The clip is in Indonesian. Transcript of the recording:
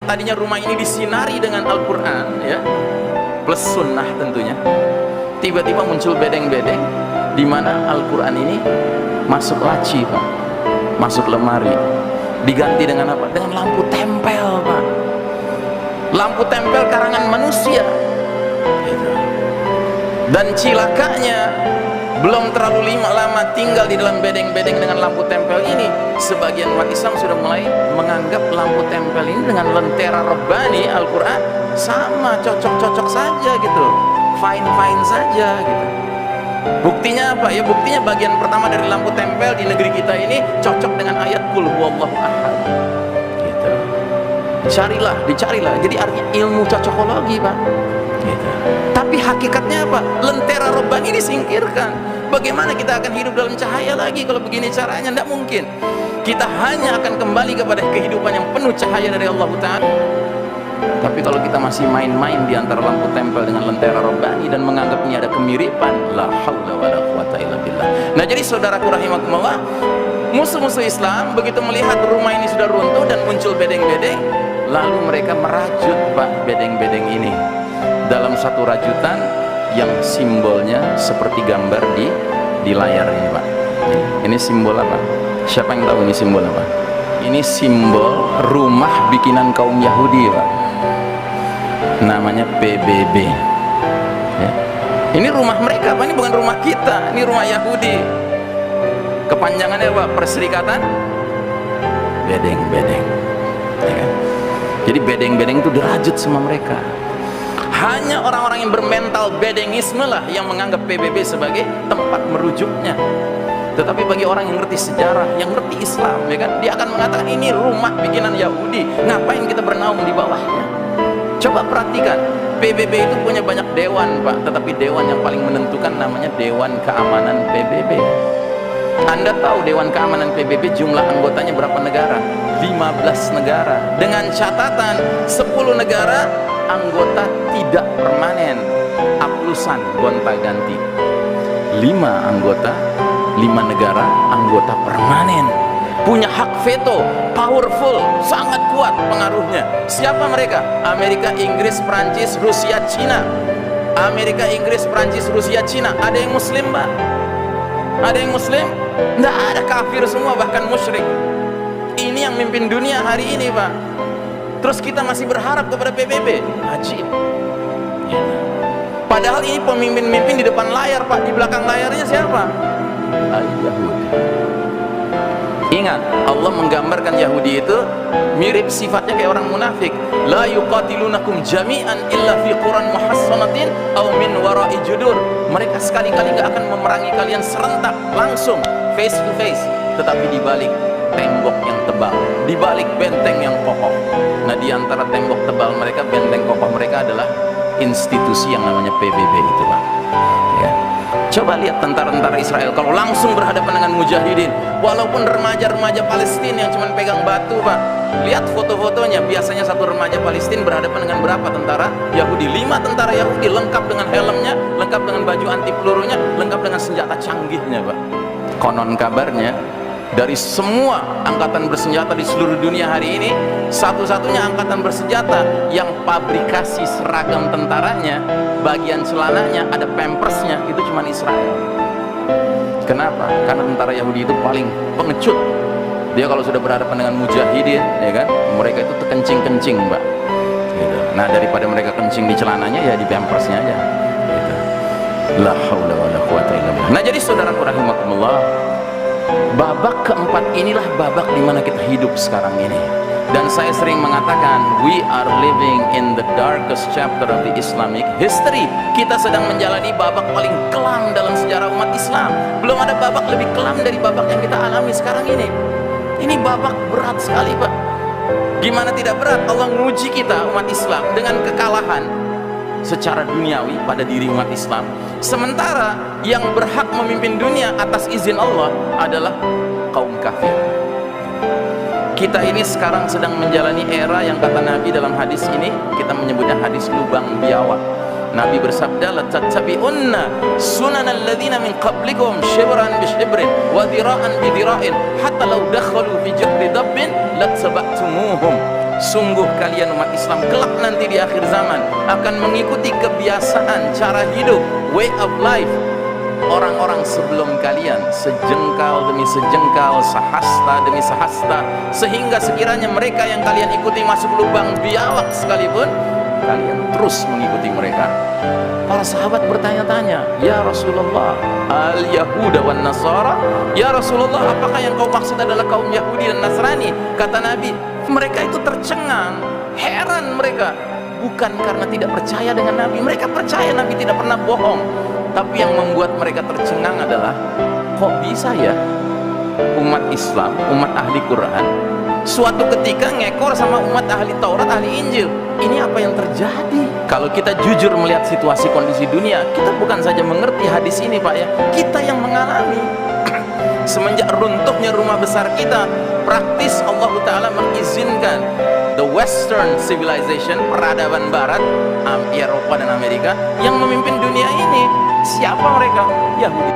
tadinya rumah ini disinari dengan Al-Quran ya, plus sunnah tentunya, tiba-tiba muncul bedeng-bedeng di mana Al-Quran ini masuk laci Pak, masuk lemari, diganti dengan apa? Dengan lampu tempel Pak, lampu tempel karangan manusia gitu. Dan cilakanya, belum terlalu lama tinggal di dalam bedeng-bedeng dengan lampu tempel ini, sebagian umat Islam sudah mulai menganggap lampu tempel ini dengan lentera Rabbani Al-Quran sama, cocok-cocok saja gitu, fine-fine saja gitu. Buktinya apa? Ya buktinya bagian pertama dari lampu tempel di negeri kita ini cocok dengan ayat Qul huwallahu ahad gitu. Dicarilah. Jadi artinya ilmu cocokologi Pak gitu. Tapi hakikatnya apa? Lentera Rabbani disingkirkan. Bagaimana kita akan hidup dalam cahaya lagi kalau begini caranya? Tidak mungkin. Kita hanya akan kembali kepada kehidupan yang penuh cahaya dari Allah Ta'ala. Tapi kalau kita masih main-main di antara lampu tempel dengan lentera Rabbani dan menganggap ini ada kemiripan, la haula wala quwata illa billah. Nah, jadi saudaraku rahimakumullah, musuh-musuh Islam begitu melihat rumah ini sudah runtuh dan muncul bedeng-bedeng, lalu mereka merajut Pak bedeng-bedeng ini dalam satu rajutan yang simbolnya seperti gambar di layar ini Pak. Ini simbol apa? Siapa yang tahu ini simbol apa? Ini simbol rumah bikinan kaum Yahudi Pak, namanya PBB ya. Ini rumah mereka Pak, ini bukan rumah kita, ini rumah Yahudi. Kepanjangannya Pak, Perserikatan Bedeng-Bedeng ya kan? Jadi bedeng-bedeng itu dirajut sama mereka. Hanya orang-orang yang bermental bedengisme lah yang menganggap PBB sebagai tempat merujuknya. Tetapi bagi orang yang ngerti sejarah, yang ngerti Islam ya kan, dia akan mengatakan ini rumah bikinan Yahudi, ngapain kita bernaung di bawahnya? Coba perhatikan, PBB itu punya banyak dewan Pak, tetapi dewan yang paling menentukan namanya Dewan Keamanan PBB. Anda tahu Dewan Keamanan PBB jumlah anggotanya berapa negara? 15 negara. Dengan catatan 10 negara anggota tidak permanen, aplusan, gonta-ganti. 5 negara anggota permanen, punya hak veto, powerful, sangat kuat pengaruhnya. Siapa mereka? Amerika, Inggris, Prancis, Rusia, Cina. Amerika, Inggris, Prancis, Rusia, Cina. Ada yang muslim Pak? Ada yang muslim? Tidak ada, kafir semua, bahkan musyrik. Ini yang mimpin dunia hari ini Pak. Terus kita masih berharap kepada PBB? Ajib. Padahal ini pemimpin-pemimpin di depan layar Pak, di belakang layarnya siapa? Al-Yahudi. Ingat, Allah menggambarkan Yahudi itu mirip sifatnya kayak orang munafik. La yuqatilunakum jami'an illa fi quran muhassanatin aw min wara'i judur. Mereka sekali-kali gak akan memerangi kalian serentak, langsung, face to face, tetapi di balik tembok yang tebal, di balik benteng yang kokoh. Nah, di antara tembok tebal mereka, benteng kokoh mereka adalah institusi yang namanya PBB itu Pak ya. Coba lihat tentara-tentara Israel kalau langsung berhadapan dengan mujahidin, walaupun remaja-remaja Palestina yang cuma pegang batu Pak, lihat foto-fotonya, biasanya satu remaja Palestina berhadapan dengan berapa tentara Yahudi? 5 tentara Yahudi lengkap dengan helmnya, lengkap dengan baju anti pelurunya, lengkap dengan senjata canggihnya Pak. Konon kabarnya dari semua angkatan bersenjata di seluruh dunia hari ini, satu-satunya angkatan bersenjata yang pabrikasi seragam tentaranya, bagian celananya ada pampersnya, itu cuma Israel. Kenapa? Karena tentara Yahudi itu paling pengecut. Dia kalau sudah berhadapan dengan mujahidin ya kan, mereka itu kencing-kencing Mbak gitu. Nah, daripada mereka kencing di celananya, ya di pampersnya aja gitu. La haula wala quwata illa billah. Nah, jadi saudaraku rahimakumullah, babak keempat inilah babak di mana kita hidup sekarang ini. Dan saya sering mengatakan, we are living in the darkest chapter of the Islamic history. Kita sedang menjalani babak paling kelam dalam sejarah umat Islam. Belum ada babak lebih kelam dari babak yang kita alami sekarang ini. Ini babak berat sekali Pak. Gimana tidak berat? Allah menguji kita umat Islam dengan kekalahan secara duniawi pada diri umat Islam, sementara yang berhak memimpin dunia atas izin Allah adalah kaum kafir. Kita ini sekarang sedang menjalani era yang kata Nabi dalam hadis ini, kita menyebutnya hadis lubang biawak. Nabi bersabda, la tattabi'unna sunanal ladzina min qablikum shibran bi shibrin wa dhira'an bi dhira'in hatta law dakhalu fi jahri dabbin lattaba'tumuhum. Sungguh kalian umat Islam kelak nanti di akhir zaman akan mengikuti kebiasaan, cara hidup, way of life orang-orang sebelum kalian, sejengkal demi sejengkal, sehasta demi sehasta, sehingga sekiranya mereka yang kalian ikuti masuk lubang biawak sekalipun, kalian terus mengikuti mereka. Para sahabat bertanya-tanya, ya Rasulullah, al-Yahuda wan Nasara? Ya Rasulullah, apakah yang kau maksud adalah kaum Yahudi dan Nasrani? Kata Nabi, mereka itu tercengang, heran mereka. Bukan karena tidak percaya dengan Nabi, mereka percaya Nabi tidak pernah bohong. Tapi yang membuat mereka tercengang adalah, kok bisa ya umat Islam, umat ahli Quran, suatu ketika ngekor sama umat ahli Taurat, ahli Injil? Ini apa yang terjadi? Kalau kita jujur melihat situasi kondisi dunia, kita bukan saja mengerti hadis ini Pak ya, kita yang mengalami. Semenjak runtuhnya rumah besar kita, praktis Allah Ta'ala mengizinkan the Western civilization, peradaban Barat, Eropa dan Amerika, yang memimpin dunia ini. Siapa mereka? Yahudi.